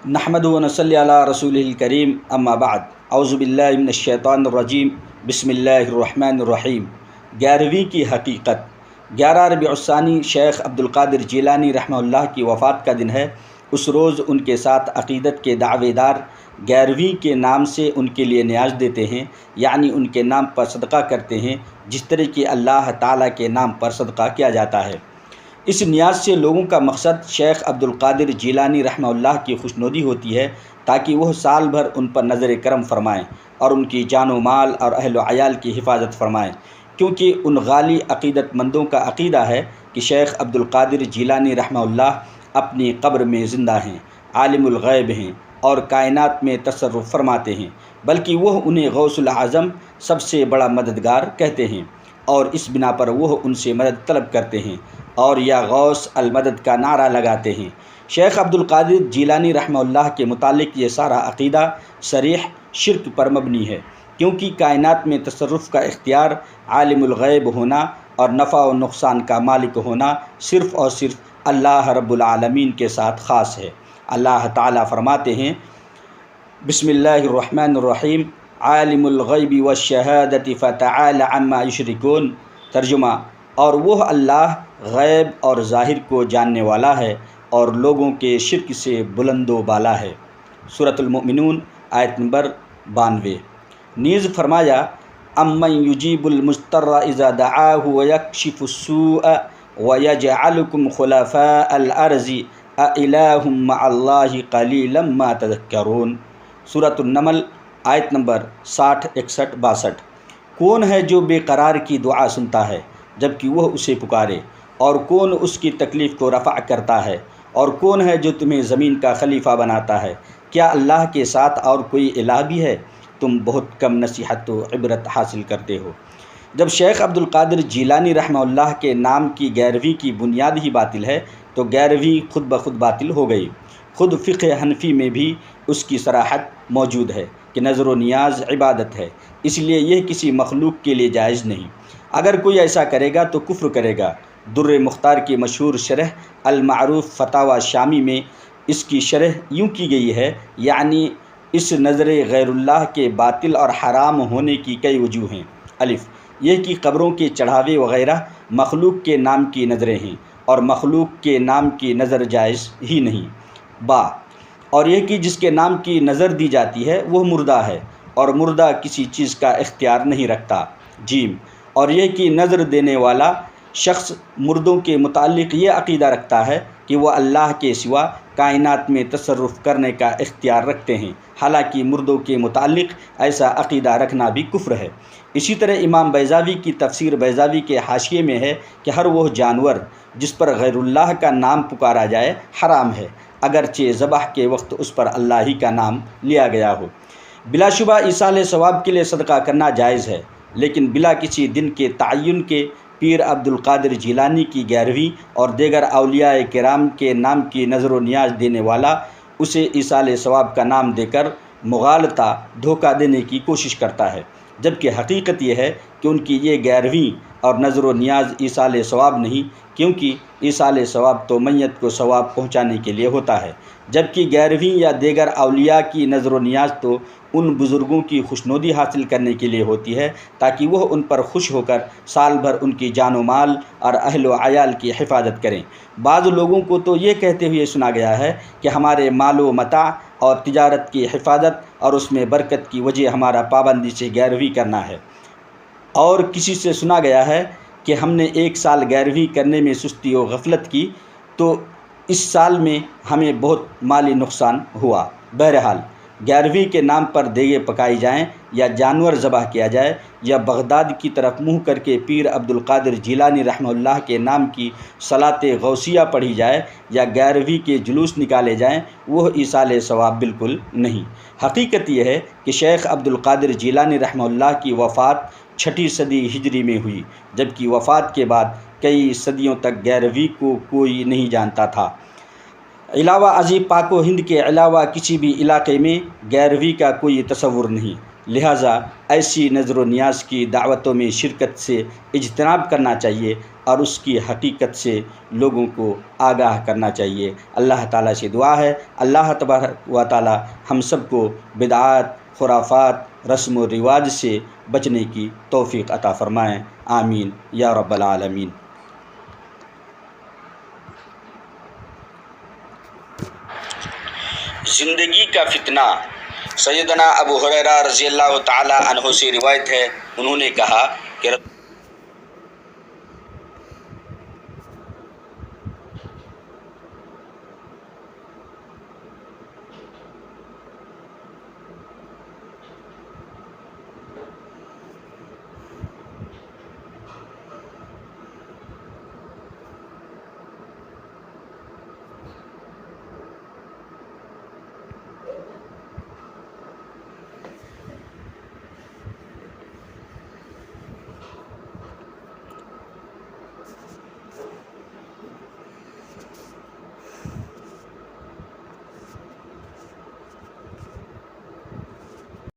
نحمد و نصلی علی رسول الکریم اما بعد اعوذ باللہ من الشیطان الرجیم بسم اللہ الرحمن الرحیم۔ 11ویں کی حقیقت 11 ربیع الثانی شیخ عبدالقادر جیلانی رحمہ اللہ کی وفات کا دن ہے۔ اس روز ان کے ساتھ عقیدت کے دعوے دار 11ویں کے نام سے ان کے لیے نیاز دیتے ہیں، یعنی ان کے نام پر صدقہ کرتے ہیں، جس طرح کہ اللہ تعالیٰ کے نام پر صدقہ کیا جاتا ہے۔ اس نیاز سے لوگوں کا مقصد شیخ عبدالقادر جیلانی رحمہ اللہ کی خوشنودی ہوتی ہے، تاکہ وہ سال بھر ان پر نظر کرم فرمائیں اور ان کی جان و مال اور اہل و عیال کی حفاظت فرمائیں، کیونکہ ان غالی عقیدت مندوں کا عقیدہ ہے کہ شیخ عبدالقادر جیلانی رحمہ اللہ اپنی قبر میں زندہ ہیں، عالم الغیب ہیں اور کائنات میں تصرف فرماتے ہیں، بلکہ وہ انہیں غوث الاعظم سب سے بڑا مددگار کہتے ہیں، اور اس بنا پر وہ ان سے مدد طلب کرتے ہیں اور یا غوث المدد کا نعرہ لگاتے ہیں۔ شیخ عبدالقادر جیلانی رحمہ اللہ کے متعلق یہ سارا عقیدہ صریح شرک پر مبنی ہے، کیونکہ کائنات میں تصرف کا اختیار، عالم الغیب ہونا اور نفع و نقصان کا مالک ہونا صرف اور صرف اللہ رب العالمین کے ساتھ خاص ہے۔ اللہ تعالیٰ فرماتے ہیں بسم اللہ الرحمن الرحیم، عالم الغیب والشہادۃ فتعالی عما یشرکون۔ ترجمہ: اور وہ اللہ غیب اور ظاہر کو جاننے والا ہے اور لوگوں کے شرک سے بلند و بالا ہے۔ سورۃ المؤمنون آیت نمبر 92۔ نیز فرمایا امن یجیب المضطر اذا دعاہ ویکشف السوء ویجعلکم خلفاء الارض االہ مع اللہ قلیلا ما تذکرون۔ سورۃ النمل آیت نمبر 60، 61، 62۔ کون ہے جو بے قرار کی دعا سنتا ہے جبکہ وہ اسے پکارے، اور کون اس کی تکلیف کو رفع کرتا ہے، اور کون ہے جو تمہیں زمین کا خلیفہ بناتا ہے؟ کیا اللہ کے ساتھ اور کوئی الہ بھی ہے؟ تم بہت کم نصیحت و عبرت حاصل کرتے ہو۔ جب شیخ عبدالقادر جیلانی رحمہ اللہ کے نام کی 11ویں کی بنیاد ہی باطل ہے تو 11ویں خود بخود باطل ہو گئی۔ خود فقہ حنفی میں بھی اس کی صراحت موجود ہے کہ نظر و نیاز عبادت ہے، اس لیے یہ کسی مخلوق کے لیے جائز نہیں۔ اگر کوئی ایسا کرے گا تو کفر کرے گا۔ در مختار کی مشہور شرح المعروف فتاوی شامی میں اس کی شرح یوں کی گئی ہے، یعنی اس نظر غیر اللہ کے باطل اور حرام ہونے کی کئی وجوہ ہیں۔ الف، یہ کہ قبروں کے چڑھاوے وغیرہ مخلوق کے نام کی نظریں ہیں اور مخلوق کے نام کی نظر جائز ہی نہیں۔ با، اور یہ کہ جس کے نام کی نظر دی جاتی ہے وہ مردہ ہے اور مردہ کسی چیز کا اختیار نہیں رکھتا۔ جیم، اور یہ کہ نظر دینے والا شخص مردوں کے متعلق یہ عقیدہ رکھتا ہے کہ وہ اللہ کے سوا کائنات میں تصرف کرنے کا اختیار رکھتے ہیں، حالانکہ مردوں کے متعلق ایسا عقیدہ رکھنا بھی کفر ہے۔ اسی طرح امام بیضاوی کی تفسیر بیضاوی کے حاشیے میں ہے کہ ہر وہ جانور جس پر غیر اللہ کا نام پکارا جائے حرام ہے، اگرچہ ذبح کے وقت اس پر اللہ ہی کا نام لیا گیا ہو۔ بلا شبہ ایصال ثواب کے لیے صدقہ کرنا جائز ہے، لیکن بلا کسی دن کے تعین کے پیر عبدالقادر جیلانی کی 11ویں اور دیگر اولیاء کرام کے نام کی نظر و نیاز دینے والا اسے ایصال ثواب کا نام دے کر مغالطہ، دھوکہ دینے کی کوشش کرتا ہے، جبکہ حقیقت یہ ہے کہ ان کی یہ 11ویں اور نظر و نیاز ایصال ثواب نہیں، کیونکہ ایصال ثواب تو میت کو ثواب پہنچانے کے لیے ہوتا ہے، جبکہ 11ویں یا دیگر اولیاء کی نظر و نیاز تو ان بزرگوں کی خوشنودی حاصل کرنے کے لیے ہوتی ہے، تاکہ وہ ان پر خوش ہو کر سال بھر ان کی جان و مال اور اہل و عیال کی حفاظت کریں۔ بعض لوگوں کو تو یہ کہتے ہوئے سنا گیا ہے کہ ہمارے مال و متاع اور تجارت کی حفاظت اور اس میں برکت کی وجہ ہمارا پابندی سے 11ویں کرنا ہے، اور کسی سے سنا گیا ہے کہ ہم نے ایک سال 11ویں کرنے میں سستی و غفلت کی تو اس سال میں ہمیں بہت مالی نقصان ہوا۔ بہرحال 11ویں کے نام پر دیگیں پکائی جائیں یا جانور ذبح کیا جائے یا بغداد کی طرف منہ کر کے پیر عبدالقادر جیلانی رحمہ اللہ کے نام کی صلاۃ غوثیہ پڑھی جائے یا 11ویں کے جلوس نکالے جائیں، وہ ایصال ثواب بالکل نہیں۔ حقیقت یہ ہے کہ شیخ عبدالقادر جیلانی رحمہ اللہ کی وفات 6 صدی ہجری میں ہوئی، جبکہ وفات کے بعد کئی صدیوں تک 11ویں کو کوئی نہیں جانتا تھا۔ علاوہ ازیں پاک و ہند کے علاوہ کسی بھی علاقے میں 11ویں کا کوئی تصور نہیں، لہٰذا ایسی نظر و نیاز کی دعوتوں میں شرکت سے اجتناب کرنا چاہیے، اور اس کی حقیقت سے لوگوں کو آگاہ کرنا چاہیے۔ اللہ تعالیٰ سے دعا ہے اللہ تبارک و تعالیٰ ہم سب کو بدعات، خرافات، رسم و رواج سے بچنے کی توفیق عطا فرمائیں، آمین یا رب العالمین۔ زندگی کا فتنہ۔ سیدنا ابو ہریرہ رضی اللہ تعالی عنہ سے روایت ہے، انہوں نے کہا کہ